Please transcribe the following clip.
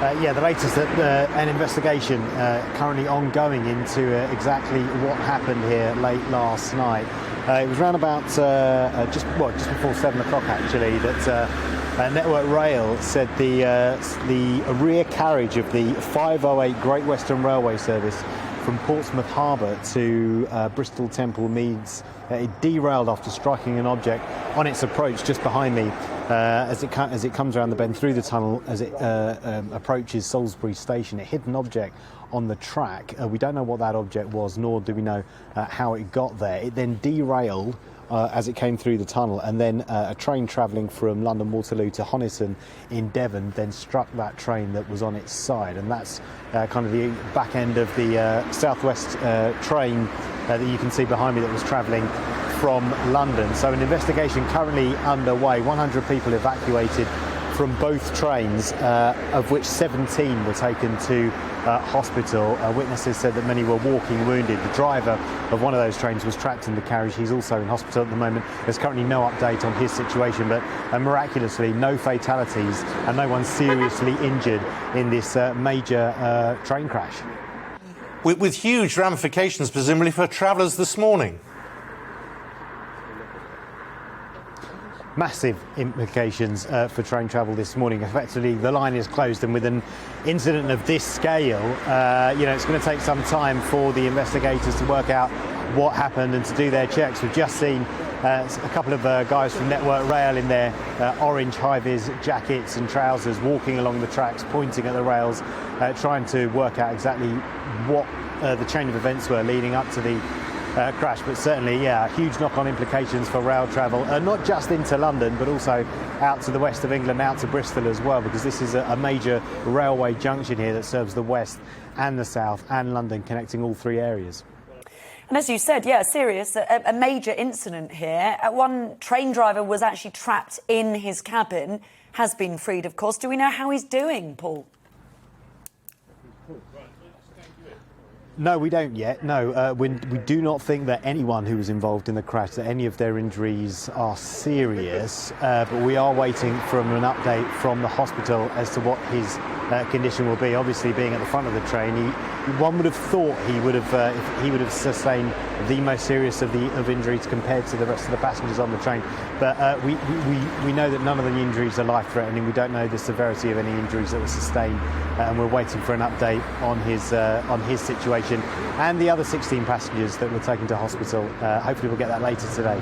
Yeah, the latest that an investigation currently ongoing into exactly what happened here late last night. It was around about just before 7 o'clock actually that Network Rail said the rear carriage of the 508 Great Western Railway service from Portsmouth Harbour to Bristol Temple Meads, it derailed after striking an object on its approach just behind me as it comes around the bend through the tunnel as it approaches Salisbury station. It hit an object on the track. We don't know what that object was, nor do we know how it got there. It then derailed as it came through the tunnel, and then a train travelling from London Waterloo to Honiton in Devon then struck that train that was on its side, and that's kind of the back end of the southwest train that you can see behind me that was travelling from London. So an investigation currently underway. 100 people evacuated from both trains, of which 17 were taken to hospital. Witnesses said that many were walking wounded. The driver of one of those trains was trapped in the carriage. He's also in hospital at the moment. There's currently no update on his situation, but miraculously no fatalities and no one seriously injured in this major train crash. With huge ramifications, presumably, for travellers this morning. Massive implications for train travel this morning. Effectively, the line is closed, and with an incident of this scale, it's going to take some time for the investigators to work out what happened and to do their checks. We've just seen a couple of guys from Network Rail in their orange high-vis jackets and trousers walking along the tracks, pointing at the rails, trying to work out exactly what the chain of events were leading up to the crash. But certainly, huge knock-on implications for rail travel, not just into London, but also out to the west of England, out to Bristol as well, because this is a major railway junction here that serves the west and the south and London, connecting all three areas. And as you said, serious, a major incident here. One train driver was actually trapped in his cabin, has been freed, of course. Do we know how he's doing, Paul? No, we don't yet. No, we do not think that anyone who was involved in the crash, that any of their injuries are serious, but we are waiting for an update from the hospital as to what his condition will be. Obviously, being at the front of the train, one would have thought he would have sustained the most serious of injuries compared to the rest of the passengers on the train. But we know that none of the injuries are life-threatening. We don't know the severity of any injuries that were sustained, and we're waiting for an update on his situation and the other 16 passengers that were taken to hospital. Hopefully, we'll get that later today.